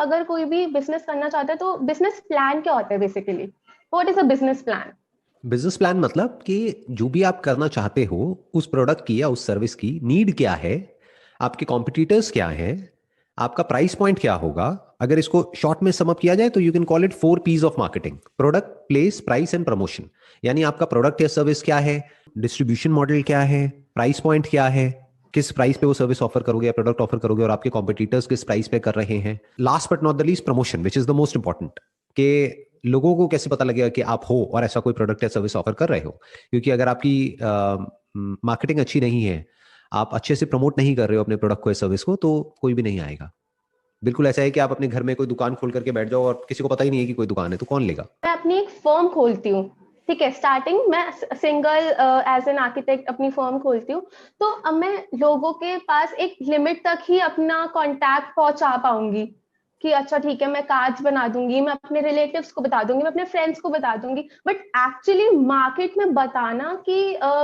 अगर कोई भी बिजनेस करना चाहता है तो बिजनेस प्लान क्या होता है basically? What is a business plan? Business plan मतलब कि जो भी आप करना चाहते हो, उस प्रोडक्ट की या उस सर्विस की नीड क्या है, आपके कॉम्पिटिटर्स क्या हैं, आपका प्राइस पॉइंट क्या होगा। अगर इसको शॉर्ट में समअप किया जाए तो you can call it 4 P's of marketing: product, place, price and promotion. यानी आपका प्रोडक्ट या सर्विस क्या है, डिस्ट्रीब्यूशन मॉडल क्या है, प्राइस पॉइंट क्या है, किस प्राइस पे वो सर्विस ऑफर करोगे या प्रोडक्ट ऑफर करोगे, और आपके कॉम्पिटिटर्स किस प्राइस पे कर रहे हैं। Last but not the least, promotion, which is the most important, कि लोगों को कैसे पता लगेगा कि आप हो और ऐसा कोई प्रोडक्ट या सर्विस ऑफर कर रहे हो। क्योंकि अगर आपकी मार्केटिंग अच्छी नहीं है, आप अच्छे से प्रमोट नहीं कर रहे हो अपने प्रोडक्ट को या सर्विस को, तो कोई भी नहीं आएगा। बिल्कुल ऐसा है कि आप अपने घर में कोई दुकान खोल करके बैठ जाओ और किसी को पता ही नहीं है कि कोई दुकान है, तो कौन लेगा। मैं अपनी एक फर्म खोलती हूँ, ठीक है, स्टार्टिंग मैं सिंगल एज एन आर्किटेक्ट अपनी फर्म खोलती हूँ, तो अब मैं लोगों के पास एक लिमिट तक ही अपना कांटेक्ट पहुंचा पाऊंगी कि अच्छा ठीक है मैं कांच बना दूंगी, मैं अपने रिलेटिव्स को बता दूंगी, मैं अपने फ्रेंड्स को बता दूंगी, बट एक्चुअली मार्केट में बताना कि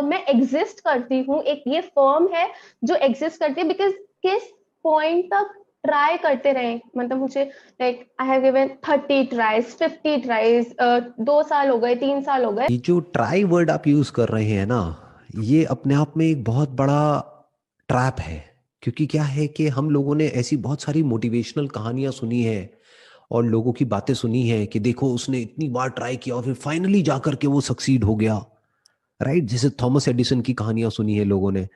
मैं एग्जिस्ट करती हूँ, एक ये फर्म है जो एग्जिस्ट करती है, बिकॉज किस पॉइंट तक ट्राई करते रहे, मतलब मुझे like I have given 30 tries, 50 tries, 2 साल हो गए, 3 साल हो गए। ये जो ट्राई वर्ड आप यूज कर रहे हैं ना, ये अपने आप में एक बहुत बड़ा ट्रैप है। क्योंकि क्या है कि हम लोगों ने ऐसी बहुत सारी मोटिवेशनल कहानियां सुनी है और लोगों की बातें सुनी है कि देखो उसने इतनी बार ट्राई किया और फिर फाइनली जाकर के वो सक्सीड हो गया। राइट, जैसे थॉमस एडिसन की कहानियां सुनी है लोगों ने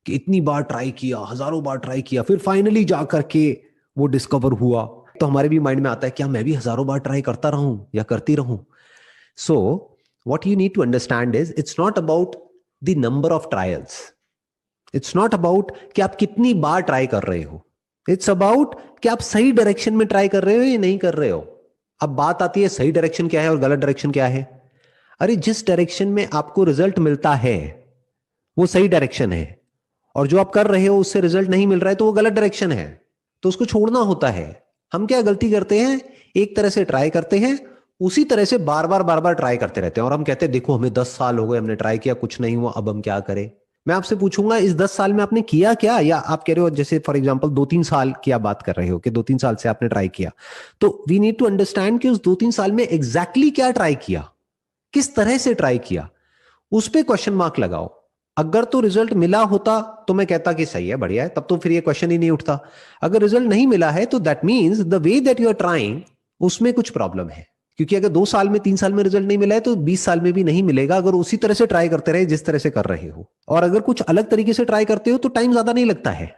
कि इतनी बार ट्राई किया, हजारों बार ट्राई किया, फिर फाइनली जा करके वो डिस्कवर हुआ। तो हमारे भी माइंड में आता है क्या मैं भी हजारों बार ट्राई करता रहूं या करती रहूं। सो what you need to understand is it's not about the number of trials. It's not about कि आप कितनी बार ट्राई कर रहे हो। It's about कि आप सही डायरेक्शन में ट्राई कर रहे हो या नहीं कर रहे हो। अब बात आती है सही डायरेक्शन क्या है और गलत डायरेक्शन क्या है। अरे जिस डायरेक्शन में आपको रिजल्ट मिलता है वो सही डायरेक्शन है, और जो आप कर रहे हो उससे रिजल्ट नहीं मिल रहा है तो वो गलत डायरेक्शन है। तो उसको छोड़ना होता है। हम क्या गलती करते हैं, एक तरह से ट्राई करते हैं, उसी तरह से बार बार ट्राई करते रहते हैं, और हम कहते हैं देखो हमें 10 साल हो गए, हमने ट्राई किया, कुछ नहीं हुआ, अब हम क्या करें। मैं आपसे पूछूंगा इस 10 साल में आपने किया क्या, या आप कह रहे हो जैसे फॉर एग्जांपल 2-3 साल की आप बात कर रहे हो कि 2-3 साल से आपने ट्राई किया। तो वी नीड टू अंडरस्टैंड कि उस 2-3 साल में एग्जैक्टली क्या ट्राई किया, किस तरह से ट्राई किया, उस पर क्वेश्चन मार्क लगाओ। अगर तो रिजल्ट मिला होता तो मैं कहता कि सही है, बढ़िया है, तब तो फिर ये क्वेश्चन ही नहीं उठता। अगर रिजल्ट नहीं मिला है तो that means the way that you are trying उसमें कुछ प्रॉब्लम है। क्योंकि अगर 2 साल में 3 साल में रिजल्ट नहीं मिला है तो 20 साल में भी नहीं मिलेगा, अगर उसी तरह से ट्राई करते रहे जिस तरह से कर रहे हो। और अगर कुछ अलग तरीके से ट्राई करते हो तो टाइम ज्यादा नहीं लगता है।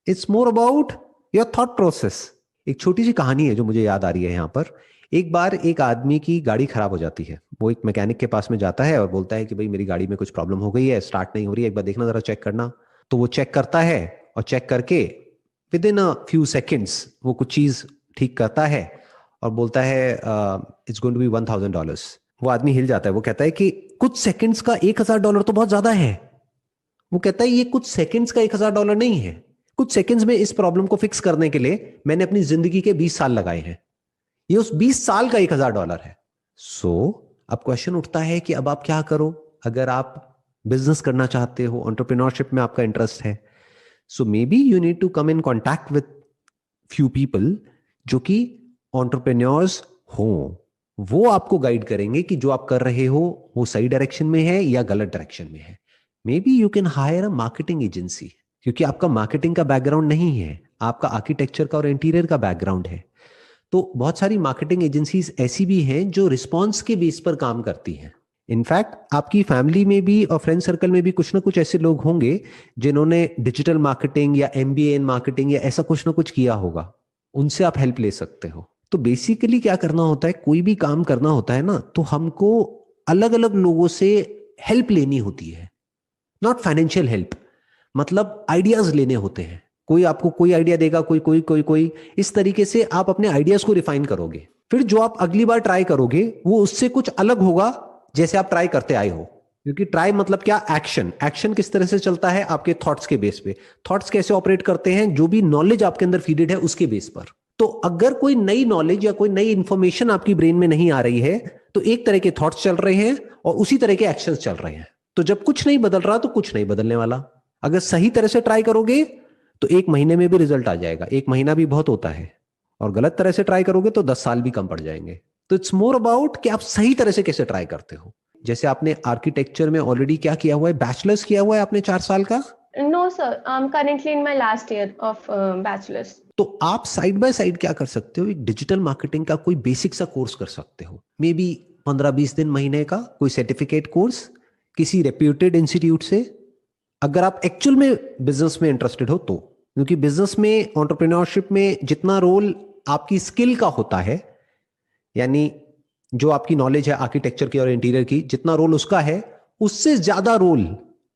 It's more about your thought process. एक छोटी सी कहानी है जो मुझे याद आ रही है यहाँ पर। एक बार एक आदमी की गाड़ी खराब हो जाती है, वो एक मैकेनिक के पास में जाता है और बोलता है कि भाई मेरी गाड़ी में कुछ प्रॉब्लम हो गई है, स्टार्ट नहीं हो रही है, एक बार देखना, जरा चेक करना। तो वो चेक करता है, और चेक करके with in a few seconds वो कुछ चीज ठीक करता है और बोलता है इट्स गोइंग टू बी $1,000। वो आदमी हिल जाता है, वो कहता है कि कुछ सेकंड्स का $1,000 तो बहुत ज्यादा है। वो कहता है ये कुछ सेकंड्स का $1,000 नहीं है, कुछ सेकंड्स में इस प्रॉब्लम को फिक्स करने के लिए मैंने अपनी जिंदगी के 20 साल लगाए हैं, ये उस 20 साल का $1,000 है। सो अब क्वेश्चन उठता है कि अब आप क्या करो। अगर आप बिजनेस करना चाहते हो, एंटरप्रेन्योरशिप में आपका इंटरेस्ट है, so may be you need to come in contact with few people जो कि एंटरप्रेन्योर्स हो। वो आपको गाइड करेंगे कि जो आप कर रहे हो वो सही डायरेक्शन में है या गलत डायरेक्शन में है। मे be you can hire a marketing agency, क्योंकि आपका मार्केटिंग का बैकग्राउंड नहीं है, आपका आर्किटेक्चर का और इंटीरियर का बैकग्राउंड है। तो बहुत सारी मार्केटिंग एजेंसीज ऐसी भी हैं जो रिस्पॉन्स के बेस पर काम करती हैं। इनफैक्ट आपकी फैमिली में भी और फ्रेंड सर्कल में भी कुछ ना कुछ ऐसे लोग होंगे जिन्होंने डिजिटल मार्केटिंग या एमबीए इन मार्केटिंग या ऐसा कुछ ना कुछ किया होगा, उनसे आप हेल्प ले सकते हो। तो बेसिकली क्या करना होता है, कोई भी काम करना होता है ना, तो हमको अलग अलग लोगों से हेल्प लेनी होती है। नॉट फाइनेंशियल हेल्प, मतलब आइडियाज लेने होते हैं। कोई आपको कोई आइडिया देगा, कोई कोई कोई कोई, इस तरीके से आप अपने आइडियाज को रिफाइन करोगे। फिर जो आप अगली बार ट्राई करोगे वो उससे कुछ अलग होगा जैसे आप ट्राई करते आए हो। क्योंकि ट्राई मतलब क्या, एक्शन। एक्शन किस तरह से चलता है, आपके थॉट्स के बेस पे। थॉट्स कैसे ऑपरेट करते हैं, जो भी नॉलेज आपके अंदर फीडेड है उसके बेस पर। तो अगर कोई नई नॉलेज या कोई नई इंफॉर्मेशन आपकी ब्रेन में नहीं आ रही है तो एक तरह के थॉट्स चल रहे हैं और उसी तरह के एक्शंस चल रहे हैं। तो जब कुछ नहीं बदल रहा तो कुछ नहीं बदलने वाला। अगर सही तरह से ट्राई करोगे तो 1 महीने में भी रिजल्ट आ जाएगा। 1 महीना भी बहुत होता है, और गलत तरह से ट्राई करोगे तो 10 साल भी कम पड़ जाएंगे। तो इट्स मोर अबाउट कि आप सही तरह से कैसे ट्राई करते हो। जैसे आपने आर्किटेक्चर में ऑलरेडी क्या किया हुआ है, बैचलर्स किया हुआ है आपने 4 साल का? No sir, I am currently in my last year of bachelors. तो आप साइड बाय साइड क्या कर सकते हो, एक डिजिटल मार्केटिंग का कोई बेसिक सा कोर्स कर सकते हो, मे बी 15-20 दिन, महीने का कोई सर्टिफिकेट कोर्स किसी रेप्यूटेड इंस्टीट्यूट से, अगर आप एक्चुअल में बिजनेस में इंटरेस्टेड हो तो। क्योंकि बिजनेस में, एंटरप्रेन्योरशिप में जितना रोल आपकी स्किल का होता है, यानी जो आपकी नॉलेज है आर्किटेक्चर की और इंटीरियर की, जितना रोल उसका है, उससे ज्यादा रोल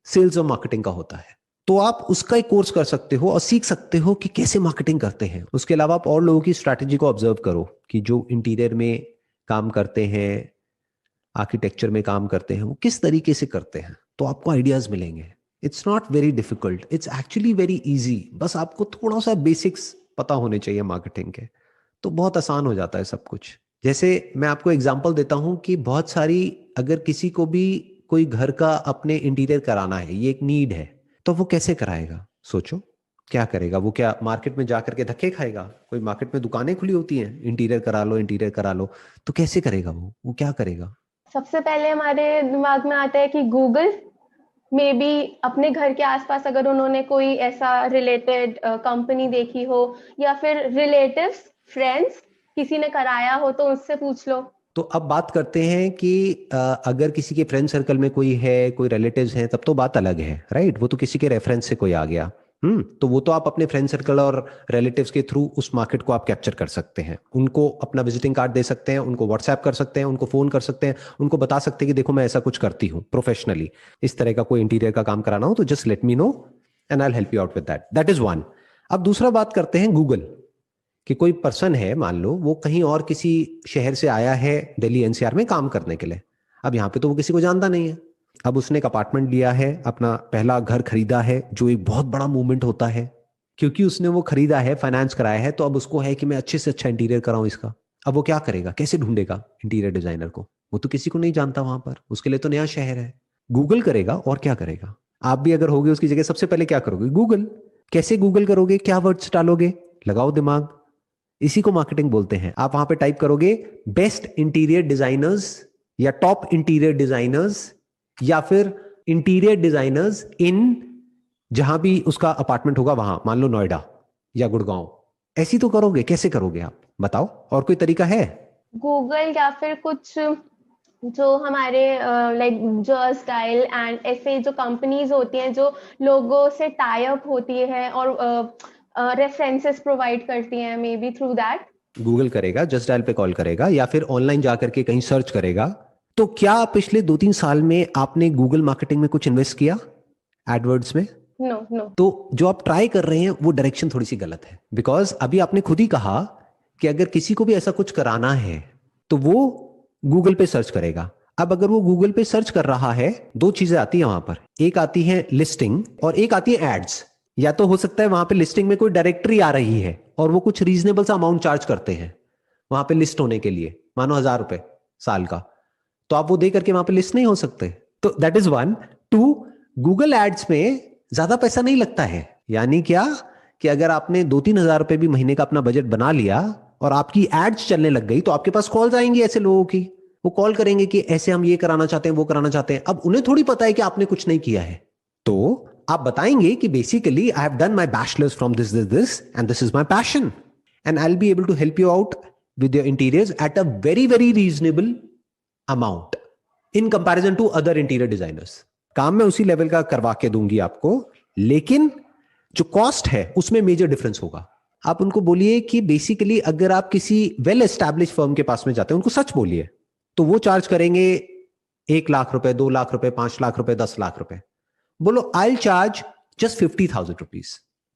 सेल्स और मार्केटिंग का होता है। तो आप उसका एक कोर्स कर सकते हो और सीख सकते हो कि कैसे मार्केटिंग करते हैं। उसके अलावा आप और लोगों की स्ट्रैटेजी को ऑब्जर्व करो कि जो इंटीरियर में काम करते हैं, आर्किटेक्चर में काम करते हैं, वो किस तरीके से करते हैं, तो आपको आइडियाज मिलेंगे। It's not very difficult, it's actually very easy. बस आपको थोड़ा सा बेसिक्स पता होने चाहिए मार्केटिंग के, तो बहुत आसान हो जाता है सब कुछ। जैसे मैं आपको एग्जांपल देता हूं कि बहुत सारी, अगर किसी को भी कोई घर का अपने इंटीरियर कराना है, ये एक नीड है, तो वो कैसे कराएगा? सोचो क्या करेगा वो? क्या मार्केट में जाकर के धक्के खाएगा? कोई मार्केट में दुकानें खुली होती हैं, इंटीरियर करा लो, इंटीरियर करा लो, तो कैसे करेगा वो क्या करेगा? सबसे पहले हमारे दिमाग में आता है कि गूगल, मे बी अपने घर के आसपास अगर उन्होंने कोई ऐसा रिलेटेड कंपनी देखी हो, या फिर रिलेटिव्स, फ्रेंड्स किसी ने कराया हो तो उससे पूछ लो। तो अब बात करते हैं कि अगर किसी के फ्रेंड सर्कल में कोई है, कोई रिलेटिव्स हैं, तब तो बात अलग है, राइट? वो तो किसी के रेफरेंस से कोई आ गया, तो वो तो आप अपने फ्रेंड सर्कल और रिलेटिव्स के थ्रू उस मार्केट को आप कैप्चर कर सकते हैं। उनको अपना विजिटिंग कार्ड दे सकते हैं, उनको व्हाट्सएप कर सकते हैं, उनको फोन कर सकते हैं, उनको बता सकते हैं कि देखो मैं ऐसा कुछ करती हूँ प्रोफेशनली, इस तरह का कोई इंटीरियर का काम कराना हो तो just let me know and I will help you out with that. That is one. अब दूसरा बात करते हैं गूगल, कि कोई पर्सन है, मान लो वो कहीं और किसी शहर से आया है दिल्ली एनसीआर में काम करने के लिए। अब यहाँ पे तो वो किसी को जानता नहीं है। अब उसने एक अपार्टमेंट लिया है, अपना पहला घर खरीदा है, जो एक बहुत बड़ा मूवमेंट होता है, क्योंकि उसने वो खरीदा है, फाइनेंस कराया है, तो अब उसको है कि मैं अच्छे से अच्छा इंटीरियर कराऊं इसका। अब वो क्या करेगा, कैसे ढूंढेगा इंटीरियर डिजाइनर को? वो तो किसी को नहीं जानता वहां पर, उसके लिए तो नया शहर है। गूगल करेगा और क्या करेगा? आप भी अगर होगे उसकी जगह, सबसे पहले क्या करोगे? गूगल। कैसे गूगल करोगे? क्या वर्ड्स डालोगे? लगाओ दिमाग। इसी को मार्केटिंग बोलते हैं। आप वहां पे टाइप करोगे बेस्ट इंटीरियर डिजाइनर्स, या टॉप इंटीरियर डिजाइनर्स, या फिर इंटीरियर डिजाइनर्स इन, जहां भी उसका अपार्टमेंट होगा वहां, मान लो नोएडा या गुड़गांव। ऐसी तो करोगे। कैसे करोगे आप बताओ? और कोई तरीका है? गूगल, या फिर कुछ जो हमारे लाइक जर्स स्टाइल एंड ऐसे जो कंपनीज होती हैं जो लोगों से टाई अप होती है और रेफरेंसेस प्रोवाइड करती हैं, may be through that. Google करेगा, जस्ट डायल पे कॉल करेगा, या फिर ऑनलाइन जाकर के कहीं सर्च करेगा। तो क्या पिछले 2-3 साल में आपने गूगल मार्केटिंग में कुछ इन्वेस्ट किया, एडवर्ड्स में? No no. तो जो आप ट्राई कर रहे हैं वो डायरेक्शन थोड़ी सी गलत है। बिकॉज अभी आपने खुद ही कहा कि अगर किसी को भी ऐसा कुछ कराना है तो वो गूगल पे सर्च करेगा। अब अगर वो गूगल पे सर्च कर रहा है, दो चीजें आती हैं वहां पर, एक आती है लिस्टिंग और एक आती है एड्स। या तो हो सकता है वहां पे लिस्टिंग में कोई डायरेक्टरी आ रही है और वो कुछ रीजनेबल सा अमाउंट चार्ज करते हैं वहां पे लिस्ट होने के लिए, मानो 1,000 रुपए साल का, तो आप वो दे करके वहां पे लिस्ट नहीं हो सकते। तो that is one. Two, Google ads में ज्यादा पैसा नहीं लगता है। यानी क्या कि अगर आपने 2-3 हजार रुपए भी महीने का अपना बजट बना लिया और आपकी एड्स चलने लग गई, तो आपके पास कॉल्स आएंगी ऐसे लोगों की। वो कॉल करेंगे कि ऐसे हम ये कराना चाहते हैं, वो कराना चाहते हैं। अब उन्हें थोड़ी पता है कि आपने कुछ नहीं किया है, तो आप बताएंगे कि basically I have done my bachelors from this this this and this is my passion and I will be able to help you out with your interiors at a very very reasonable amount in comparison to other interior designers. काम मैं उसी level का करवा के दूंगी आपको, लेकिन जो कॉस्ट है उसमें मेजर डिफरेंस होगा। आप उनको बोलिए कि बेसिकली अगर आप किसी वेल एस्टैब्लिश फर्म के पास में जाते हैं, उनको सच बोलिए, तो वो चार्ज करेंगे 1 लाख रुपए, 2 लाख रुपए, 5 लाख रुपए, 10 लाख रुपए। बोलो I will charge just 50,000 rupees.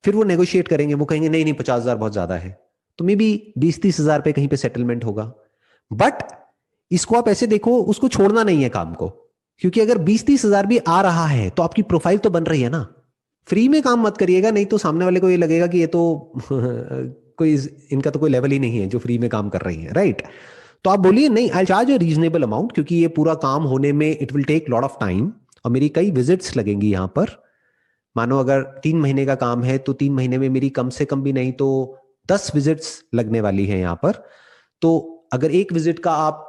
फिर वो नेगोशिएट करेंगे, वो कहेंगे नहीं नहीं 50,000 बहुत ज्यादा है, तो मे बी 20-30 हजार पे कहीं पे सेटलमेंट होगा। बट इसको आप ऐसे देखो, उसको छोड़ना नहीं है काम को, क्योंकि अगर 20-30 हजार भी आ रहा है तो आपकी प्रोफाइल तो बन रही है ना। फ्री में काम मत करिएगा, नहीं तो सामने वाले को ये लगेगा कि ये तो कोई, इनका तो कोई लेवल ही नहीं है जो फ्री में काम कर रही है, राइट? तो आप बोलिए नहीं, I charge a reasonable amount, क्योंकि ये पूरा काम होने में it will take lot of time और मेरी कई विजिट्स लगेंगी यहाँ पर। मानो अगर 3 महीने का काम है तो 3 महीने में मेरी कम से कम भी नहीं तो 10 विजिट्स लगने वाली है यहाँ पर, तो अगर एक विजिट का आप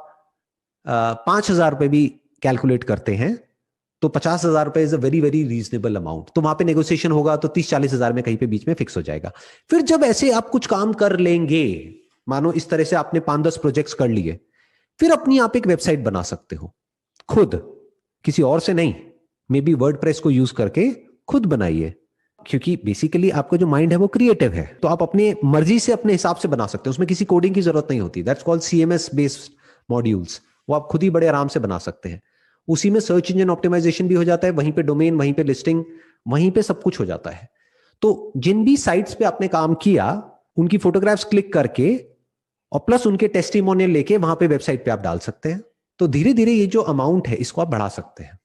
5,000 रुपए भी कैलकुलेट करते हैं तो 50,000 रुपए is a very very reasonable amount. तो वहां पे नेगोशिएशन होगा तो 30-40 हजार में कहीं पे बीच में फिक्स हो जाएगा। फिर जब ऐसे आप कुछ काम कर लेंगे, मानो इस तरह से आपने 5-10 प्रोजेक्ट्स कर लिए, फिर अपनी आप एक वेबसाइट बना सकते हो खुद, किसी और से नहीं, मे बी वर्डप्रेस को यूज करके खुद बनाइए, क्योंकि बेसिकली आपका जो माइंड है वो क्रिएटिव है, तो आप अपने मर्जी से अपने हिसाब से बना सकते हैं, उसमें किसी कोडिंग की जरूरत नहीं होती। That's called CMS based modules, वो आप खुद ही बड़े आराम से बना सकते हैं। उसी में सर्च इंजन ऑप्टिमाइजेशन भी हो जाता है, वहीं पे डोमेन, वहीं पे लिस्टिंग, वहीं पे सब कुछ हो जाता है। तो जिन भी साइट्स पे आपने काम किया उनकी फोटोग्राफ्स क्लिक करके और प्लस उनके टेस्टिमोनियल लेके वहां पे वेबसाइट पे आप डाल सकते हैं। तो धीरे धीरे ये जो अमाउंट है इसको आप बढ़ा सकते हैं,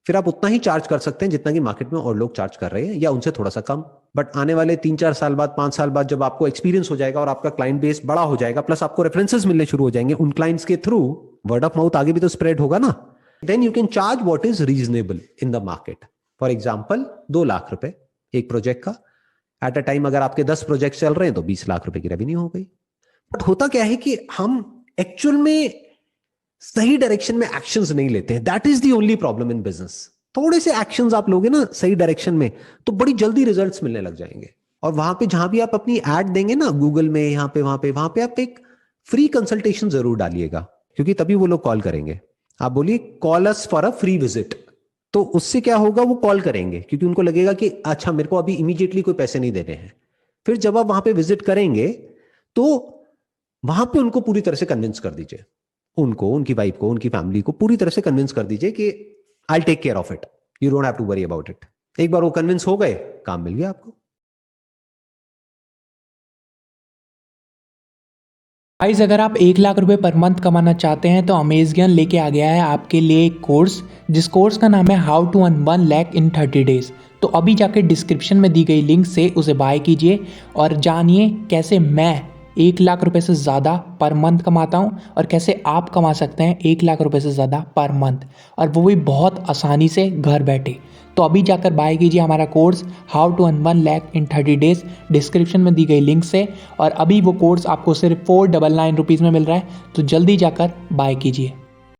फिर आप उतना ही चार्ज कर सकते हैं जितना कि मार्केट में और लोग चार्ज कर रहे हैं, या उनसे थोड़ा सा कम। बट आने वाले 3-4 साल बाद, 5 साल बाद, जब आपको एक्सपीरियंस हो जाएगा और आपका क्लाइंट बेस बड़ा हो जाएगा, प्लस आपको रेफरेंसेस मिलने शुरू हो जाएंगे उन क्लाइंट्स के थ्रू, वर्ड ऑफ माउथ आगे भी तो स्प्रेड होगा ना, then you can charge what is reasonable in the market. For example 2 lakh रुपए एक प्रोजेक्ट का, एट अ टाइम अगर आपके 10 प्रोजेक्ट चल रहे हैं तो 20 लाख रुपए की रेवेन्यू हो गई। बट होता क्या है कि हम एक्चुअल में सही डायरेक्शन में एक्शंस नहीं लेते हैं, that is the only problem in business. थोड़े से एक्शंस आप लोगे ना सही डायरेक्शन में तो बड़ी जल्दी रिजल्ट्स मिलने लग जाएंगे। और वहां पे जहां भी आप अपनी ऐड देंगे ना, गूगल में, यहाँ पे, वहां पे आप एक फ्री कंसल्टेशन जरूर डालिएगा, क्योंकि तभी वो लोग कॉल करेंगे। आप बोलिए call us for a free visit, तो उससे क्या होगा, वो कॉल करेंगे क्योंकि उनको लगेगा कि अच्छा मेरे को अभी इमीडिएटली कोई पैसे नहीं देने हैं। फिर जब आप वहां पे विजिट करेंगे तो वहां पे उनको पूरी तरह से कन्विंस कर दीजिए, उनको, उनकी वाइफ को, उनकी फैमिली को पूरी तरह से कन्विंस कर दीजिए कि I take care of it, you don't have to worry about it. एक बार वो कन्विंस हो गए, काम मिल गया आपको। गाइस, अगर आप 1 लाख रुपए पर मंथ कमाना चाहते हैं तो अमेज़न लेके आ गया है आपके लिए एक कोर्स, जिस कोर्स का नाम है how to earn 1 lakh in 30 days. तो अभी जाके डिस्क्रिप्शन में दी गई लिंक से उसे बाय कीजिए और जानिए कैसे मैं 1 लाख रुपए से ज़्यादा पर मंथ कमाता हूँ और कैसे आप कमा सकते हैं 1 लाख रुपए से ज़्यादा पर मंथ, और वो भी बहुत आसानी से घर बैठे। तो अभी जाकर बाय कीजिए हमारा course how to earn 1 lakh in 30 days description में दी गई लिंक से, और अभी वो कोर्स आपको सिर्फ 499 रुपीज़ में मिल रहा है, तो जल्दी जाकर बाय कीजिए।